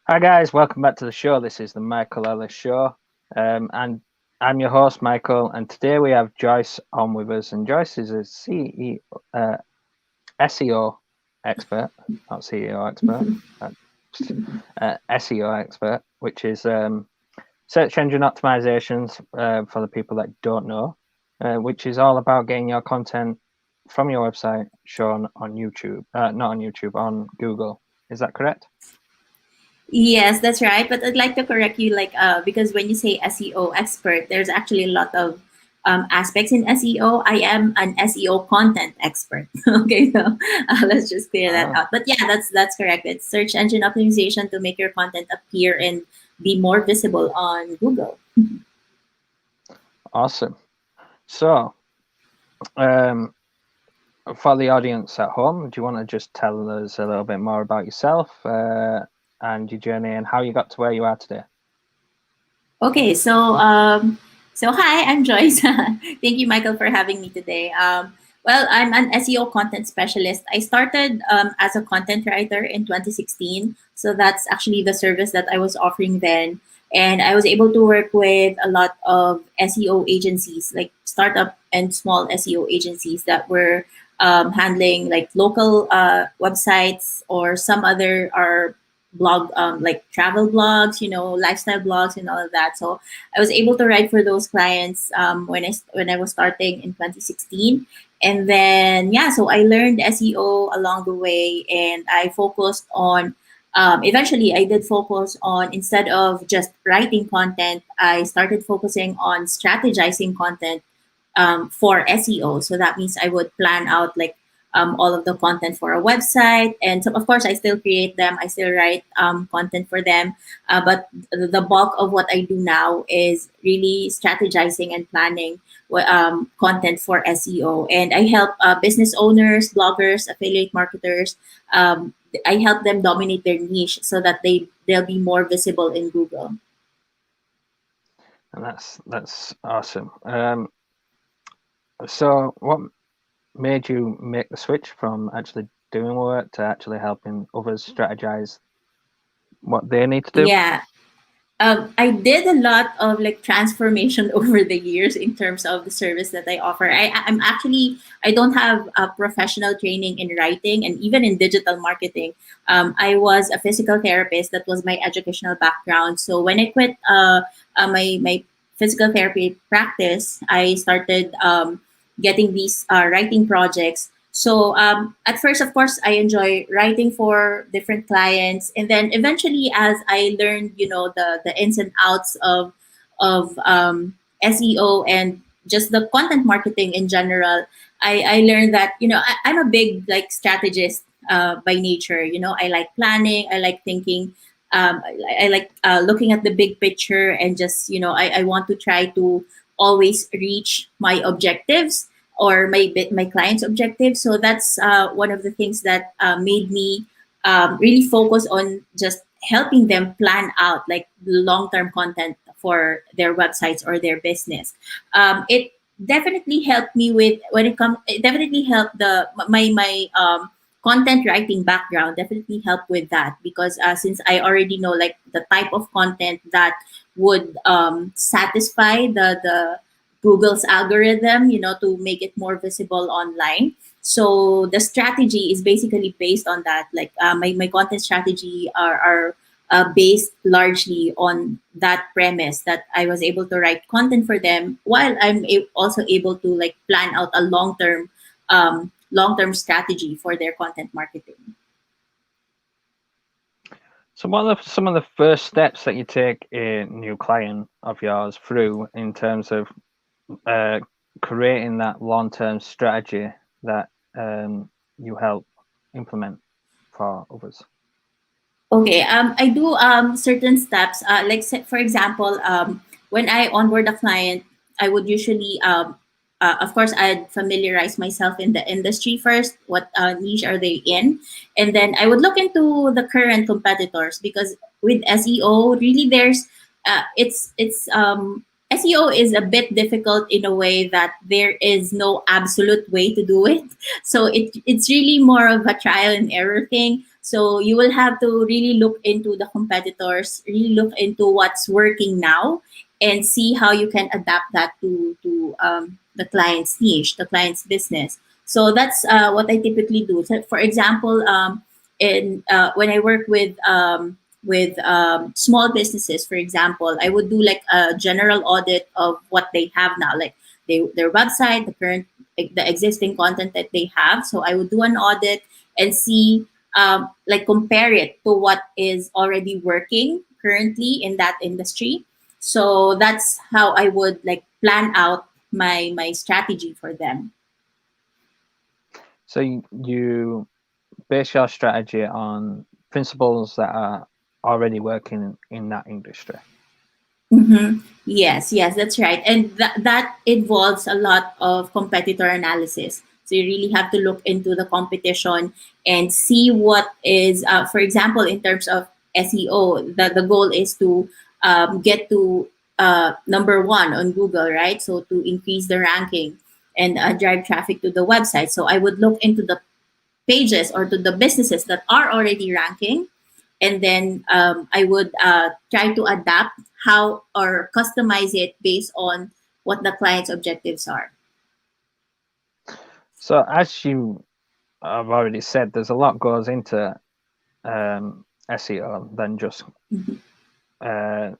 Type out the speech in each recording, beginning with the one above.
Hi guys, welcome back to the show. This is the Michael Ellis Show, and I'm your host Michael. And today we have Joyce on with us, and Joyce is a SEO expert, not CEO expert, SEO expert, which is search engine optimizations for the people that don't know, which is all about getting your content from your website shown on YouTube, not on YouTube, on Google. Is that correct? Yes, that's right. But I'd like to correct you, because when you say SEO expert, there's actually a lot of aspects in SEO. I am an SEO content expert. Okay, so let's just clear that Ah, out. But yeah, that's correct. It's search engine optimization to make your content appear and be more visible on Google. awesome. So, um, for the audience at home, do you want to just tell us a little bit more about yourself and your journey and how you got to where you are today? Okay, so hi, I'm Joyce. Thank you, Michael, for having me today. Well, I'm an SEO content specialist. I started as a content writer in 2016, so that's actually the service that I was offering then. And I was able to work with a lot of SEO agencies, like startup and small SEO agencies that were handling like local websites or some other are blog like travel blogs, lifestyle blogs and all of that. So I was able to write for those clients when I was starting in 2016. And then yeah, so I learned SEO along the way, and I focused on eventually I did focus on, instead of just writing content, I started focusing on strategizing content for SEO. So that means I would plan out like all of the content for a website. And so, of course, I still create them, I still write content for them. But the bulk of what I do now is really strategizing and planning content for SEO. And I help business owners, bloggers, affiliate marketers. I help them dominate their niche so that they'll be more visible in Google. And that's awesome. So, what made you make the switch from actually doing work to actually helping others strategize what they need to do? Yeah, I did a lot of like transformation over the years in terms of the service that I offer. I don't have a professional training in writing and even in digital marketing. I was a physical therapist. That was my educational background. So when I quit my physical therapy practice, I started getting these writing projects. So at first, of course, I enjoy writing for different clients, and then eventually, as I learned, the ins and outs of SEO and just the content marketing in general, I learned that I'm a big like strategist by nature. I like planning, I like thinking, I like looking at the big picture, and just I want to try to always reach my objectives or my client's objectives. So that's one of the things that made me really focus on just helping them plan out like long-term content for their websites or their business. It definitely helped me with when it comes. It definitely helped my content writing background. Definitely helped with that because since I already know like the type of content that would satisfy the Google's algorithm, to make it more visible online. So the strategy is basically based on that. Like my content strategy are based largely on that premise that I was able to write content for them while also able to like plan out a long term strategy for their content marketing. So, what are some of the first steps that you take a new client of yours through in terms of uh, creating that long-term strategy that you help implement for others? Okay, I do certain steps. Like for example, when I onboard a client, I would usually, of course, I'd familiarize myself in the industry first. What niche are they in, and then I would look into the current competitors because with SEO, really, it's SEO is a bit difficult in a way that there is no absolute way to do it. So it's really more of a trial and error thing. So you will have to really look into the competitors, really look into what's working now, and see how you can adapt that to the client's niche, the client's business. So that's what I typically do. So for example, in when I work with small businesses, for example, I would do like a general audit of what they have now, like their website, the current, like the existing content that they have. So I would do an audit and see, like compare it to what is already working currently in that industry. So that's how I would like plan out my strategy for them. So you base your strategy on principles that are already working in that industry. Mm-hmm. Yes, yes, that's right. And that involves a lot of competitor analysis. So you really have to look into the competition and see what is, for example, in terms of SEO, the goal is to get to number one on Google, right? So to increase the ranking and drive traffic to the website. So I would look into the pages or to the businesses that are already ranking, and then I would try to adapt how or customize it based on what the client's objectives are. So as you have already said, there's a lot goes into SEO than just Mhm. uh,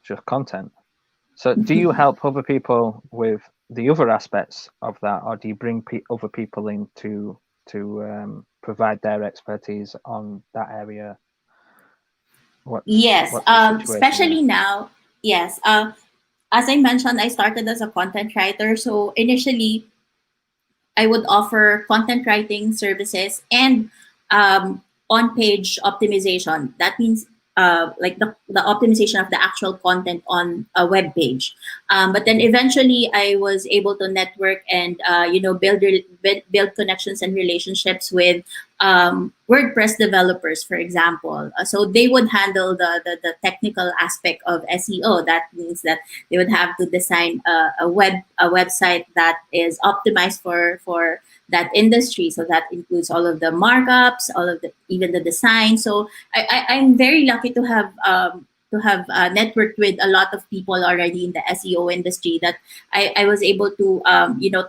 just content. So do you help other people with the other aspects of that, or do you bring other people in to provide their expertise on that area? Yes, What's the situation especially there? now. Yes, as I mentioned, I started as a content writer. So initially, I would offer content writing services and on-page optimization. That means like the optimization of the actual content on a web page. But then eventually, I was able to network and build connections and relationships with WordPress developers, for example. So they would handle the technical aspect of SEO. That means that they would have to design a website that is optimized for that industry. So that includes all of the markups, all of the even the design. So I'm very lucky to have networked with a lot of people already in the SEO industry that I was able to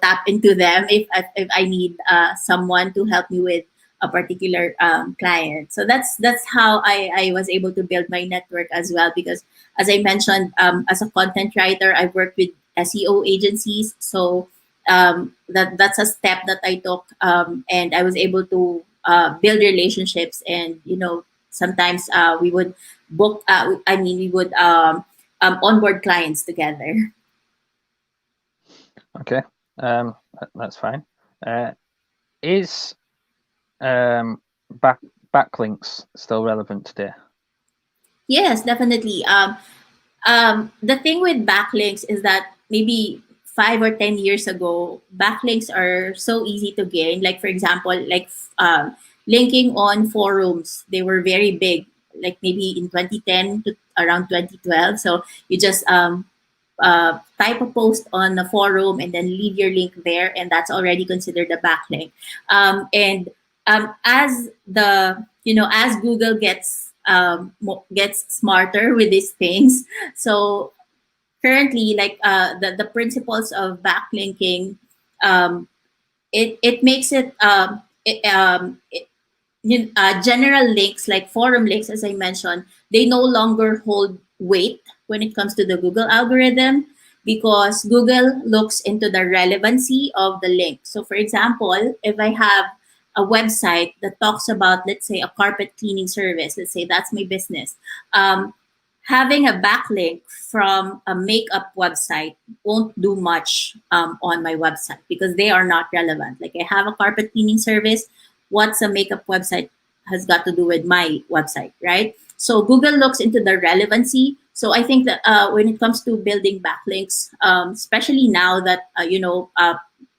tap into them if I need someone to help me with a particular client. So that's how I was able to build my network as well, because as I mentioned, as a content writer, I've worked with SEO agencies. So that's a step that I took, and I was able to build relationships. And sometimes we would book. We would onboard clients together. Okay, that's fine. Is um, back backlinks still relevant today? Yes, definitely. The thing with backlinks is that maybe 5 or 10 years ago, backlinks are so easy to gain. Like for example, like linking on forums, they were very big. Like maybe in 2010 to around 2012. So you just type a post on the forum and then leave your link there, and that's already considered a backlink. And as the as Google gets smarter with these things, so currently, like the principles of backlinking, um, it makes general links like forum links, as I mentioned, they no longer hold weight when it comes to the Google algorithm, because Google looks into the relevancy of the link. So, for example, if I have a website that talks about, let's say, a carpet cleaning service, let's say that's my business, having a backlink from a makeup website won't do much on my website because they are not relevant. Like I have a carpet cleaning service, what's a makeup website has got to do with my website, right? So Google looks into the relevancy. So I think that when it comes to building backlinks, especially now that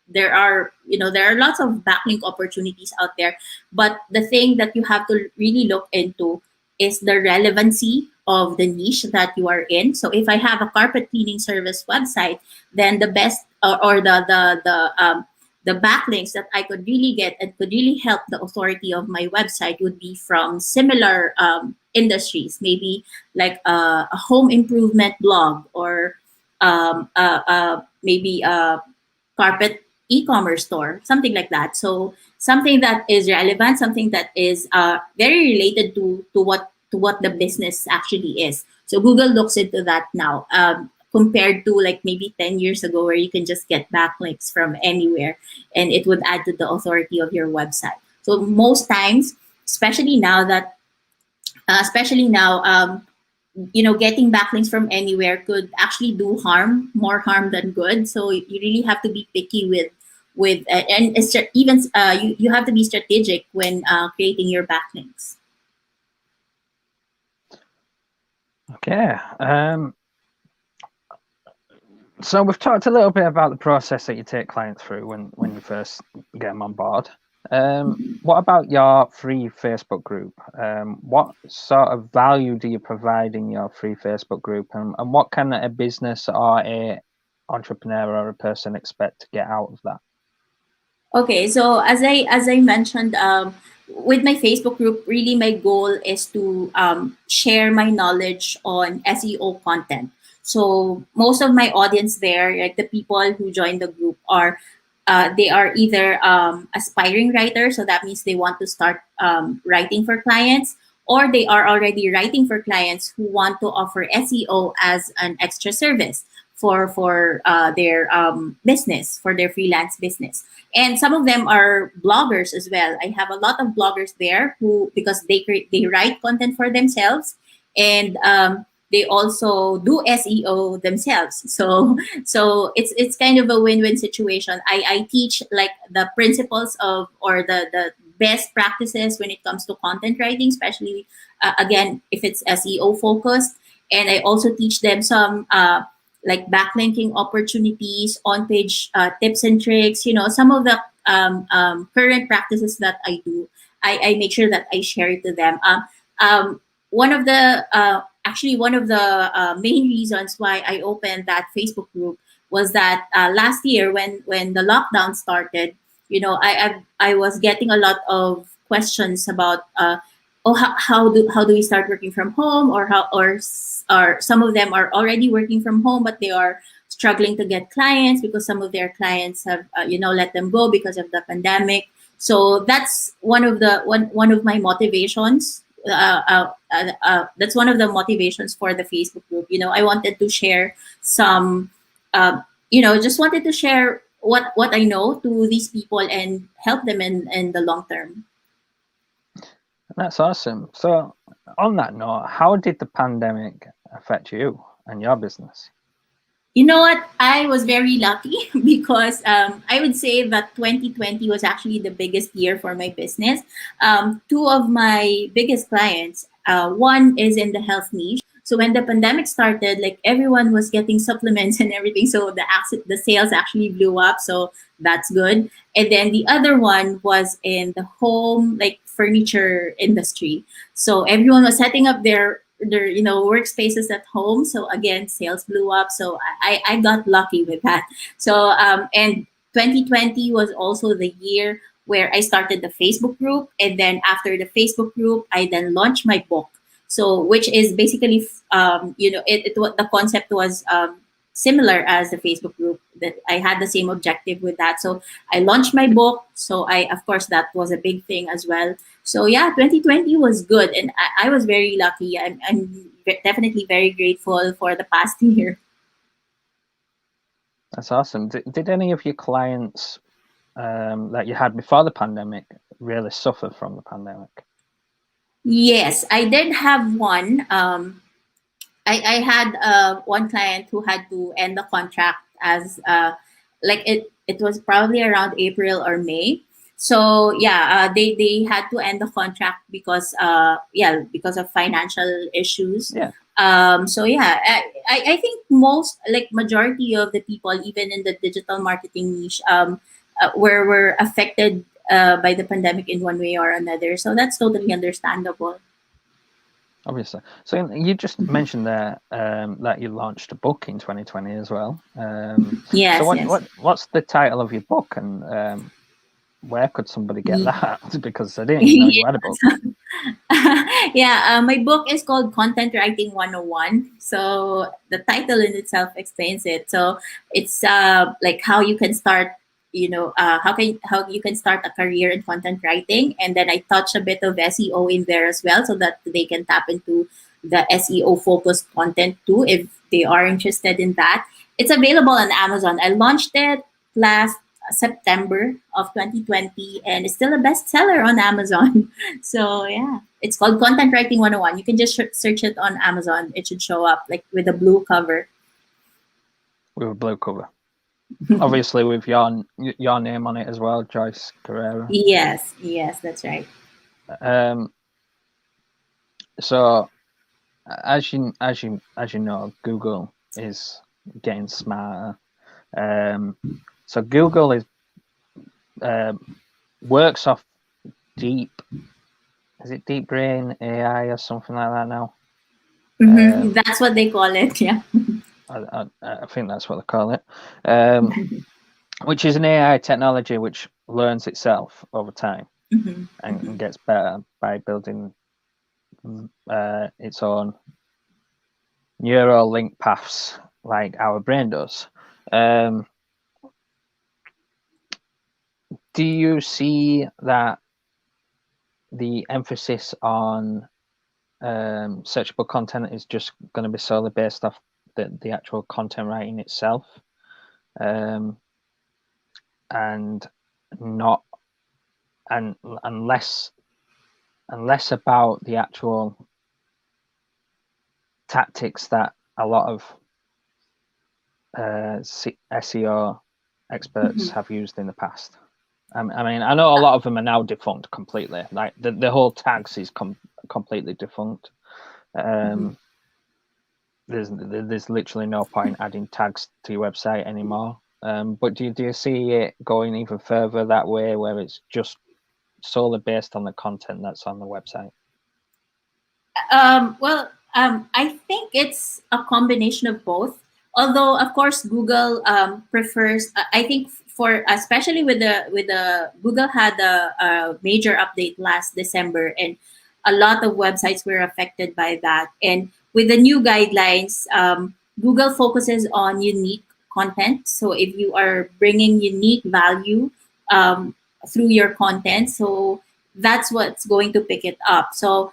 there are lots of backlink opportunities out there, but the thing that you have to really look into is the relevancy of the niche that you are in. So if I have a carpet cleaning service website, then the best or the backlinks that I could really get and could really help the authority of my website would be from similar industries, maybe like a home improvement blog, or maybe a carpet e-commerce store, something like that. So something that is relevant, something that is very related to what the business actually is. So Google looks into that now, compared to like maybe 10 years ago, where you can just get backlinks from anywhere and it would add to the authority of your website. So most times, especially now that especially now getting backlinks from anywhere could actually do more harm than good. So you really have to be picky and even you have to be strategic when creating your backlinks. Okay. So we've talked a little bit about the process that you take clients through when you first get them on board. What about your free Facebook group? What sort of value do you provide in your free Facebook group, and what can a business or a entrepreneur or a person expect to get out of that? Okay, so as I mentioned, with my Facebook group, really my goal is to share my knowledge on SEO content. So most of my audience there, like the people who join the group, are they are either aspiring writers, so that means they want to start writing for clients, or they are already writing for clients who want to offer SEO as an extra service for their business, for their freelance business. And some of them are bloggers as well. I have a lot of bloggers there who, because they write content for themselves, and they also do SEO themselves. So it's kind of a win-win situation. I teach like the principles of, or the best practices when it comes to content writing, especially again if it's SEO focused, and I also teach them some like backlinking opportunities, on page tips and tricks, some of the current practices that I do. I make sure that I share it to them. One of the one of the main reasons why I opened that Facebook group was that last year, when the lockdown started, I was getting a lot of questions about oh, how do we start working from home, or some of them are already working from home, but they are struggling to get clients because some of their clients have let them go because of the pandemic. So that's one of my motivations. That's one of the motivations for the Facebook group. I wanted to share some just wanted to share what I know to these people and help them in the long term. That's awesome. So on that note, how did the pandemic affect you and your business? You know what? I was very lucky because I would say that 2020 was actually the biggest year for my business. Two of my biggest clients, one is in the health niche. So when the pandemic started, like everyone was getting supplements and everything, so the sales actually blew up. So that's good. And then the other one was in the home, like furniture industry. So everyone was setting up their workspaces at home. So again, sales blew up. So I got lucky with that. So and 2020 was also the year where I started the Facebook group, and then after the Facebook group, I then launched my book. So which is basically the concept was similar as the Facebook group, that I had the same objective with that. So I launched my book. So of course, that was a big thing as well. So yeah, 2020 was good, and I was very lucky. I'm definitely very grateful for the past year. That's awesome. Did any of your clients that you had before the pandemic really suffer from the pandemic? Yes, I did have one. I had one client who had to end the contract as like it was probably around April or May. So yeah, they had to end the contract because because of financial issues. Yeah. So yeah, I think most, like majority of the people, even in the digital marketing niche, were affected by the pandemic in one way or another. So that's totally understandable. obviously. So you just mentioned there that you launched a book in 2020 as well. So Yes, yes. what's the title of your book, and where could somebody get Ye- that? Because I didn't even know you had a book. yeah, my book is called Content Writing 101. So the title in itself explains it. So it's like how you can start, how you can start a career in content writing, and then I touch a bit of SEO in there as well, so that they can tap into the SEO focused content too if they are interested in that. It's available on Amazon. I launched it last September of 2020, and it's still a bestseller on Amazon. So yeah, it's called Content Writing 101. You can just search it on Amazon. It should show up like with a blue cover. With a blue cover, obviously with your name on it as well, Joyce Carrera. Yes, yes, that's right. Um, so as you know, Google is getting smarter. So Google is works off deep. Is it Deep Brain AI or something like that now? That's what they call it. Yeah. I think that's what they call it. Which is an AI technology which learns itself over time and gets better by building its own neural link paths like our brain does. Do you see that the emphasis on searchable content is just going to be solely based off the actual content writing itself, and not and less about the actual tactics that a lot of SEO experts have used in the past? I mean, I know a lot of them are now defunct completely. Like the whole tags is completely defunct. There's literally no point adding tags to your website anymore. But do you see it going even further that way, where it's just solely based on the content that's on the website? I think it's a combination of both. Although, of course, Google prefers. I think for especially with the Google had a major update last December, and a lot of websites were affected by that. And with the new guidelines, Google focuses on unique content. So if you are bringing unique value um, through your content, so that's what's going to pick it up. So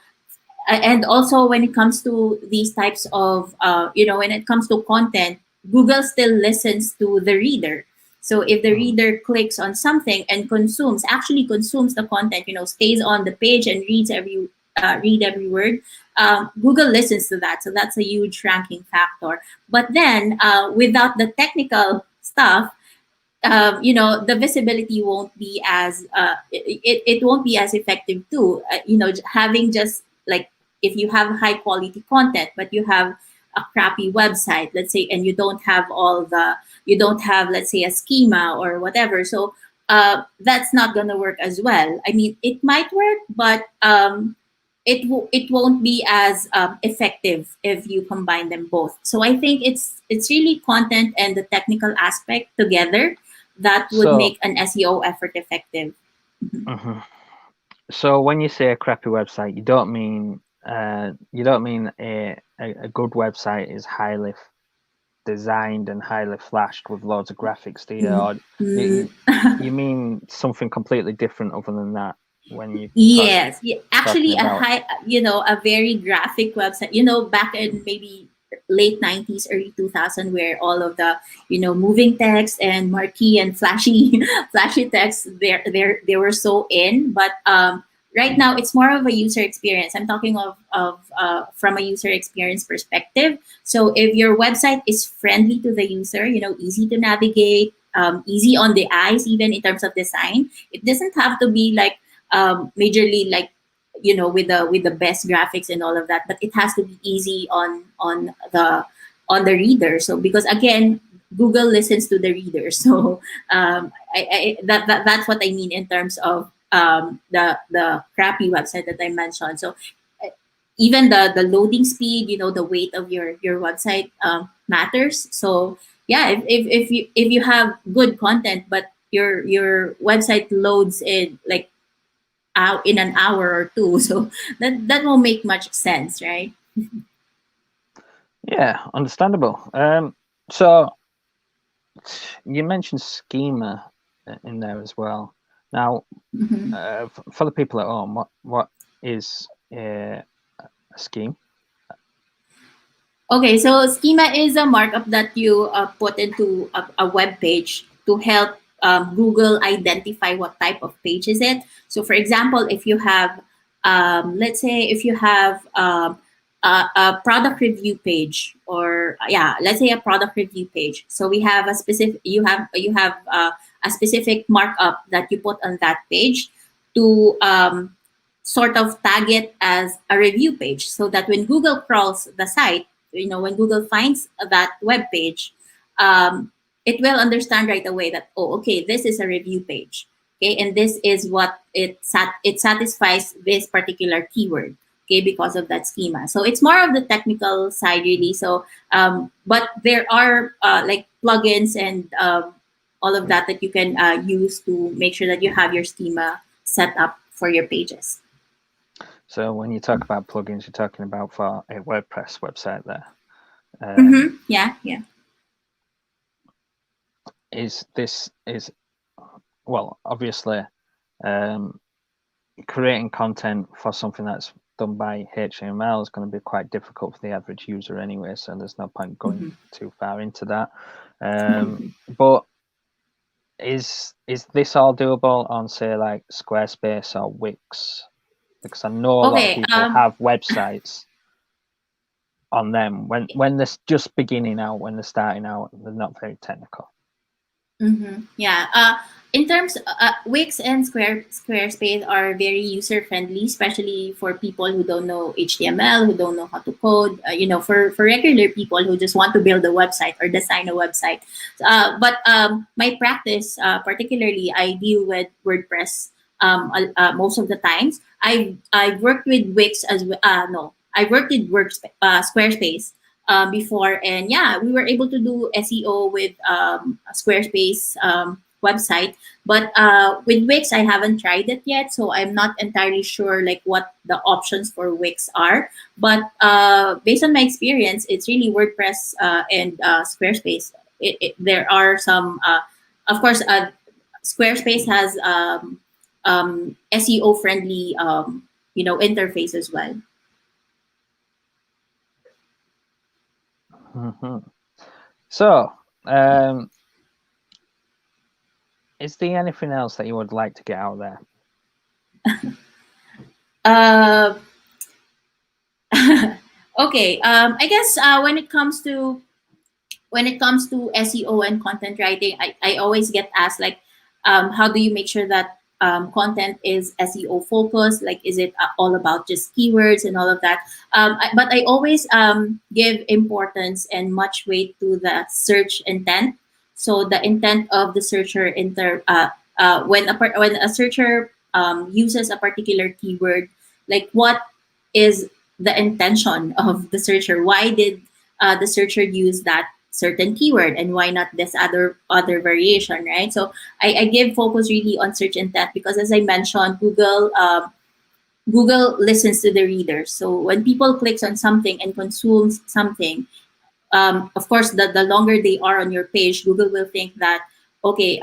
and also when it comes to these types of when it comes to content, Google still listens to the reader. So if the reader clicks on something and actually consumes the content, stays on the page and read every word, Google listens to that. So that's a huge ranking factor. But then without the technical stuff, the visibility won't be as it won't be as effective too. Having just like, if you have high quality content but you have a crappy website, let's say, and you don't have, let's say, a schema or whatever, so that's not going to work as well. I mean, it might work, but it won't be as effective if you combine them both. So I think it's really content and the technical aspect together that would So, make an SEO effort effective. so when you say a crappy website, you don't mean a good website is highly designed and highly flashed with loads of graphics, do you? Or you mean something completely different other than that when you Yes, yeah, talking actually, about? a very graphic website. Back in maybe late 90s, early 2000, where all of the moving text and marquee and flashy flashy text, they were so in. But right now, it's more of a user experience. I'm talking of from a user experience perspective. So if your website is friendly to the user, easy to navigate, easy on the eyes, even in terms of design, it doesn't have to be like majorly like with the best graphics and all of that, but it has to be easy on the reader. So because again, Google listens to the reader. So that's what I mean in terms of the crappy website that I mentioned. So even the loading speed, the weight of your website matters. So yeah, if you have good content, but your website loads in like out in an hour or two, so that won't make much sense, right? Yeah, understandable. So you mentioned schema in there as well. Now, Mhm. for the people at home, what is a scheme? Okay, so schema is a markup that you put into a web page to help Google identify what type of page is it. So, for example, if you have, let's say, if you have a product review page, or yeah, let's say a product review page. So we have a specific, you have a specific markup that you put on that page to sort of tag it as a review page, so that when Google crawls the site, when Google finds that web page, it will understand right away that, oh, okay, this is a review page. Okay, and this is what it satisfies this particular keyword. Okay, because of that schema. So it's more of the technical side, really. So, but there are like plugins and all of that that you can use to make sure that you have your schema set up for your pages. So when you talk about plugins, you're talking about for a WordPress website there. Yeah, yeah. Is well, obviously, creating content for something that's done by HTML is going to be quite difficult for the average user anyway, so there's no point going too far into that. But is this all doable on, say, like Squarespace or Wix? Because I know a lot of Okay. people have websites on them when they're just beginning out, when they're starting out, they're not very technical. Yeah. In terms, Wix and Squarespace are very user friendly, especially for people who don't know HTML, who don't know how to code. For regular people who just want to build a website or design a website. But my practice, particularly, I deal with WordPress most of the times. I've worked with Wix as well. No, I worked with Squarespace before, and yeah, we were able to do SEO with a Squarespace website. But with Wix, I haven't tried it yet, so I'm not entirely sure like what the options for Wix are. But based on my experience, it's really WordPress and Squarespace. There are some, of course, Squarespace has SEO friendly, interface as well. So, is there anything else that you would like to get out there? Okay. I guess when it comes to SEO and content writing, I always get asked like, how do you make sure that content is SEO focused? Like, is it all about just keywords and all of that? But I always give importance and much weight to the search intent. So the intent of the searcher when a searcher uses a particular keyword, like what is the intention of the searcher? Why did the searcher use that certain keyword, and why not this other variation, right? So I give focus really on search intent, because as I mentioned, Google listens to the readers. So when people clicks on something and consumes something, of course, the longer they are on your page, Google will think that, okay,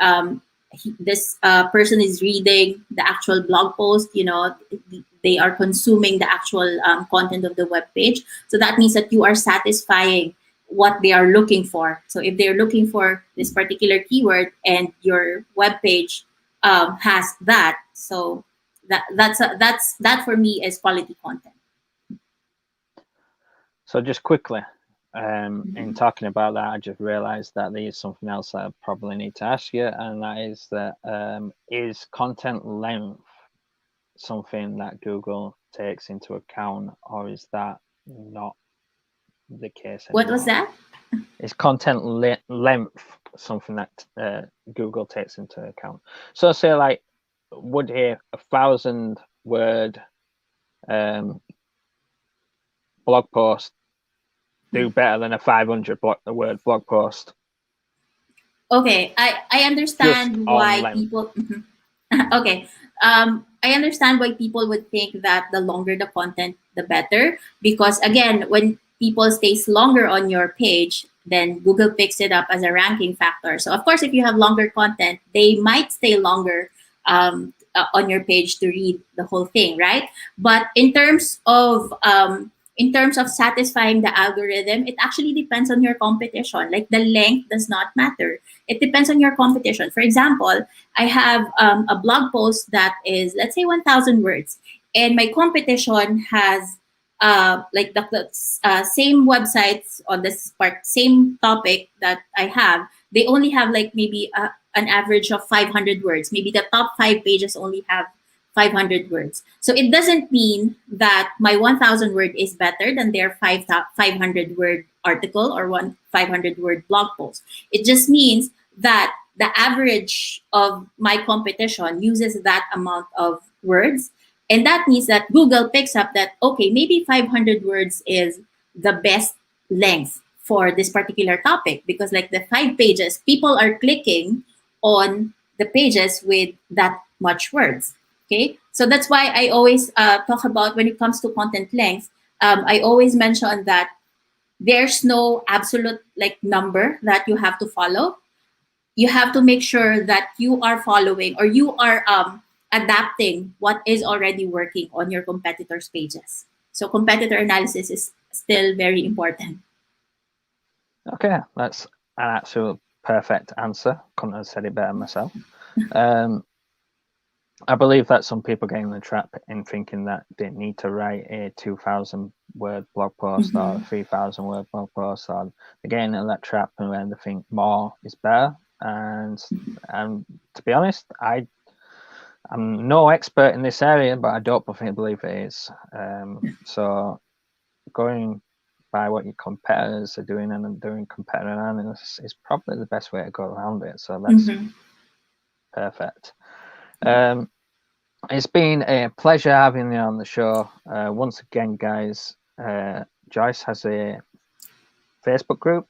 this person is reading the actual blog post, they are consuming the actual content of the web page. So that means that you are satisfying what they are looking for. So if they're looking for this particular keyword and your web page has that, so that for me is quality content. So just quickly, in talking about that, I just realized that there's something else that I probably need to ask you, and that is that is content length something that Google takes into account, or is that not the case anymore? What was that? Is content length something that Google takes into account? So say like, would a 1,000 word blog post do better than a 500-word blog post? Okay, I Just understand on why length. people. Okay, I understand why people would think that the longer the content, the better. Because again, when people stays longer on your page, then Google picks it up as a ranking factor. So of course, if you have longer content, they might stay longer on your page to read the whole thing, right? But in terms of satisfying the algorithm, it actually depends on your competition. Like the length does not matter. It depends on your competition. For example, I have a blog post that is, let's say, 1,000 words, and my competition has like the same websites on this part, same topic that I have. They only have like maybe an average of 500 words. Maybe the top 5 pages only have 500 words. So it doesn't mean that my 1,000 word is better than their 500 word article or 500 word blog post. It just means that the average of my competition uses that amount of words. And that means that Google picks up that, okay, maybe 500 words is the best length for this particular topic, because like the 5 pages, people are clicking on the pages with that much words. Okay, so that's why I always talk about, when it comes to content length, I always mention that there's no absolute like number that you have to follow. You have to make sure that you are following, or you are adapting what is already working on your competitors' pages. So competitor analysis is still very important. Okay, that's an absolute perfect answer. Couldn't have said it better myself. I believe that some people get in the trap in thinking that they need to write a 2,000-word blog post or a 3,000-word blog post, or they get into that trap and when they think more is better. And to be honest, I'm no expert in this area, but I don't believe it is. So going by what your competitors are doing and doing competitor analysis is probably the best way to go around it. So that's perfect. It's been a pleasure having you on the show. Once again, guys, Joyce has a Facebook group.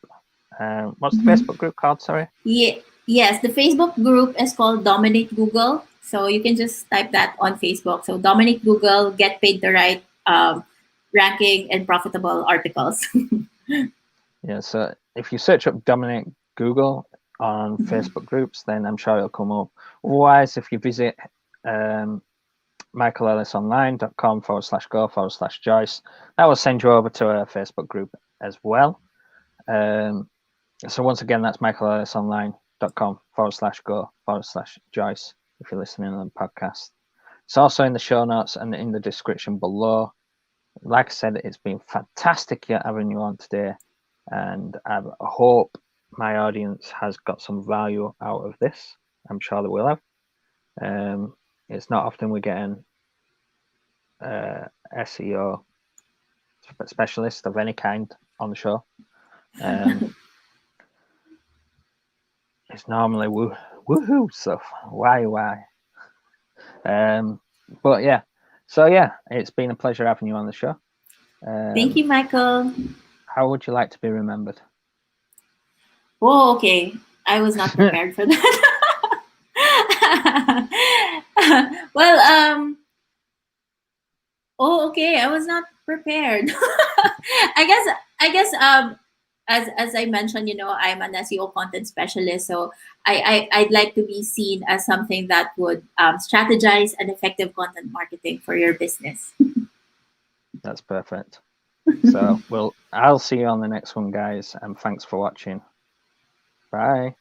What's the Facebook group called? Sorry. Yeah, yes, the Facebook group is called Dominate Google. So you can just type that on Facebook. So Dominate Google, get paid to write ranking and profitable articles. Yeah, so if you search up Dominate Google on Facebook groups, then I'm sure it'll come up. Otherwise, if you visit michaeleellisonline.com/go/Joyce, that will send you over to our Facebook group as well. So once again, that's michaeleellisonline.com/go/Joyce if you're listening on the podcast. It's also in the show notes and in the description below. Like I said, it's been fantastic having you on today, and I hope my audience has got some value out of this. I'm sure they will have. It's not often we get an SEO specialist of any kind on the show. It's normally woohoo stuff. Why? But yeah, so yeah, it's been a pleasure having you on the show. Thank you, Michael. How would you like to be remembered? Oh, okay. I was not prepared for that. Well, oh, okay. I was not prepared. I guess as I mentioned, I'm an SEO content specialist, so I'd like to be seen as something that would strategize an effective content marketing for your business. That's perfect. So I'll see you on the next one, guys, and thanks for watching. Bye.